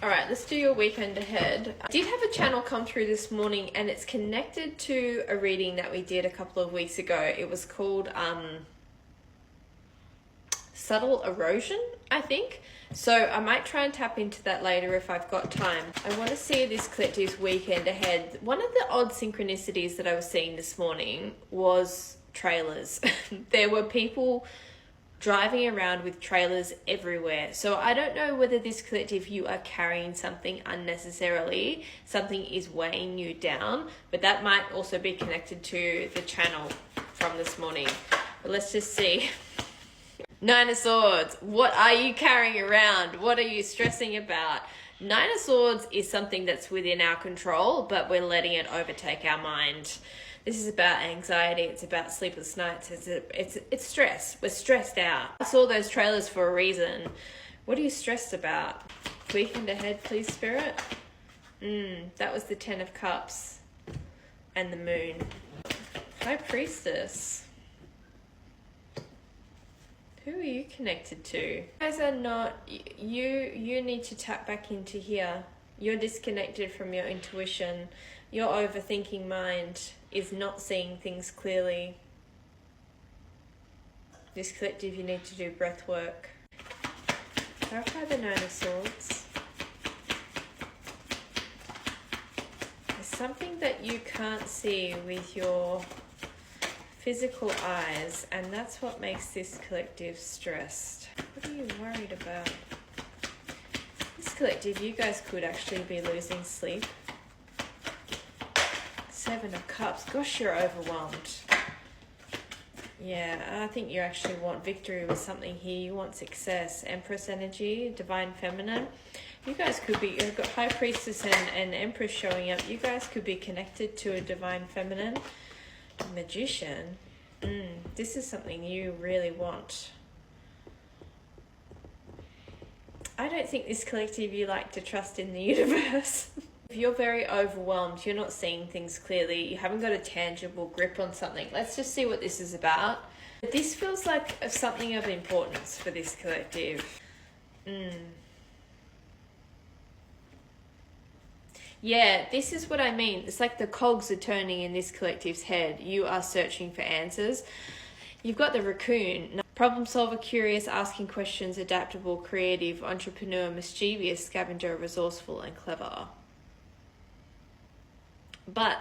All right, let's do your weekend ahead. I did have a channel come through this morning and it's connected to a reading that we did a couple of weeks ago. It was called Subtle Erosion, I think. So I might try and tap into that later if I've got time. I want to see this collective's weekend ahead. One of the odd synchronicities that I was seeing this morning was trailers. There were people driving around with trailers everywhere. So I don't know whether this collective, you are carrying something unnecessarily, something is weighing you down, but that might also be connected to the channel from this morning. But let's just see. Nine of Swords, what are you carrying around? What are you stressing about? Nine of Swords is something that's within our control, but we're letting it overtake our mind. This is about anxiety. It's about sleepless nights. It's stress. We're stressed out. I saw those trailers for a reason. What are you stressed about? Weekend ahead, please, Spirit. That was the 10 of Cups and the Moon. High Priestess. Who are you connected to? You guys are not... You need to tap back into here. You're disconnected from your intuition. Your overthinking mind is not seeing things clearly. This collective, you need to do breath work. Clarify the Nine of Swords. There's something that you can't see with your physical eyes, and that's what makes this collective stressed. What are you worried about? This collective, you guys could actually be losing sleep. Seven of Cups. Gosh, you're overwhelmed. Yeah, I think you actually want victory with something here. You want success. Empress energy, Divine Feminine. You guys could be... You've got High Priestess and Empress showing up. You guys could be connected to a Divine Feminine. Magician. This is something you really want. I don't think this collective, you like to trust in the universe. If you're very overwhelmed, you're not seeing things clearly, you haven't got a tangible grip on something. Let's just see what this is about. This feels like something of importance for this collective. Yeah, this is what I mean. It's like the cogs are turning in this collective's head. You are searching for answers. You've got the Raccoon. Problem solver, curious, asking questions, adaptable, creative, entrepreneur, mischievous, scavenger, resourceful, and clever. But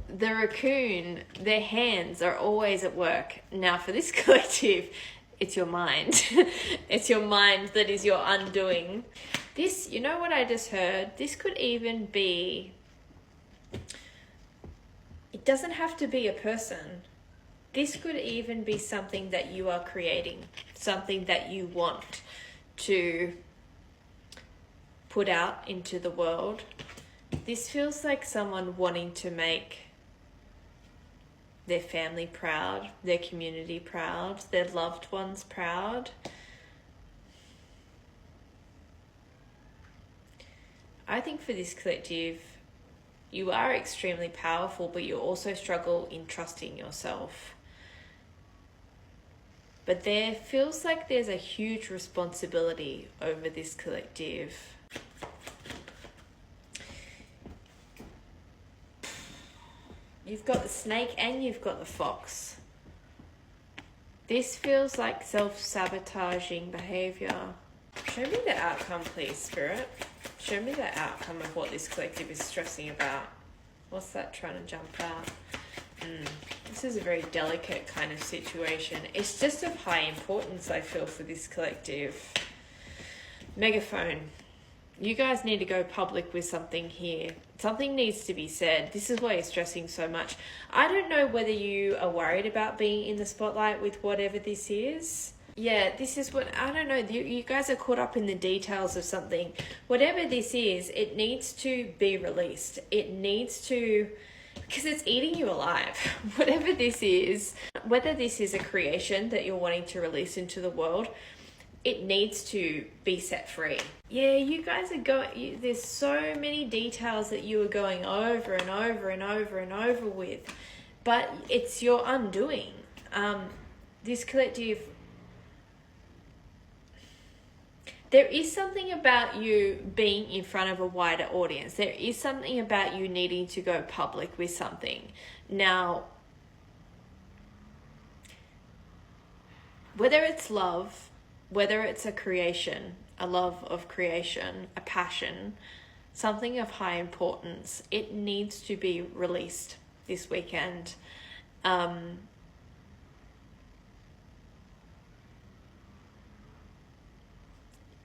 the Raccoon, their hands are always at work. Now for this collective, it's your mind. It's your mind that is your undoing. This, you know what I just heard? This could even be... It doesn't have to be a person. This could even be something that you are creating. Something that you want to put out into the world. This feels like someone wanting to make their family proud, their community proud, their loved ones proud. I think for this collective, you are extremely powerful, but you also struggle in trusting yourself. But there feels like there's a huge responsibility over this collective. You've got the snake and you've got the fox. This feels like self-sabotaging behavior. Show me the outcome, please, Spirit. Show me the outcome of what this collective is stressing about. What's that trying to jump out? This is a very delicate kind of situation. It's just of high importance, I feel, for this collective. Megaphone. You guys need to go public with something here. Something needs to be said. This is why you're stressing so much. I don't know whether you are worried about being in the spotlight with whatever this is. Yeah, this is what, I don't know, you guys are caught up in the details of something. Whatever this is, it needs to be released. It needs to, because it's eating you alive. Whatever this is, whether this is a creation that you're wanting to release into the world, it needs to be set free. Yeah, you guys are going, there's so many details that you are going over and over and over and over with, but it's your undoing. This collective, There is something about you being in front of a wider audience. There is something about you needing to go public with something. Now, whether it's love, whether it's a creation, a love of creation, a passion, something of high importance, it needs to be released this weekend.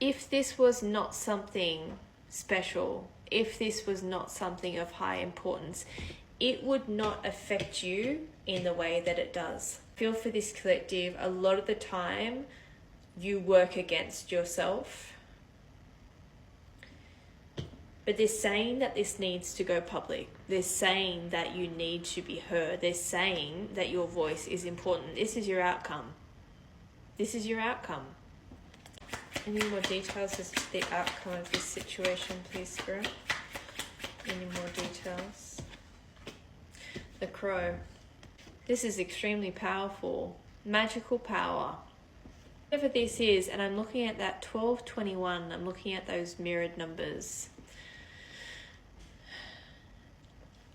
If this was not something special, if this was not something of high importance, it would not affect you in the way that it does. I feel for this collective, a lot of the time you work against yourself. But they're saying that this needs to go public. They're saying that you need to be heard. They're saying that your voice is important. This is your outcome. This is your outcome. Any more details as to the outcome of this situation, please, Spirit? Any more details? The Crow. This is extremely powerful. Magical power. Whatever this is, and I'm looking at that 1221, I'm looking at those mirrored numbers.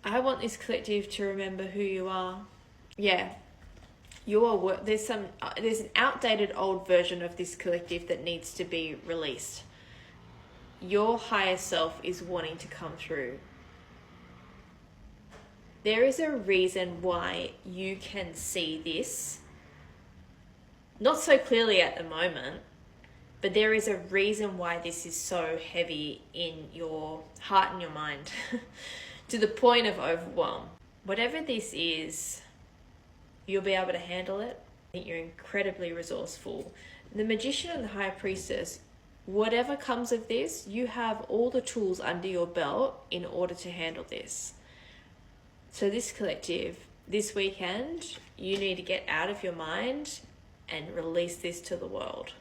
I want this collective to remember who you are. Yeah. There's an outdated old version of this collective that needs to be released. Your higher self is wanting to come through. There is a reason why you can see this. Not so clearly at the moment, but there is a reason why this is so heavy in your heart and your mind to the point of overwhelm. Whatever this is, you'll be able to handle it. I think you're incredibly resourceful. The Magician and the High Priestess, whatever comes of this, you have all the tools under your belt in order to handle this. So this collective, this weekend, you need to get out of your mind and release this to the world.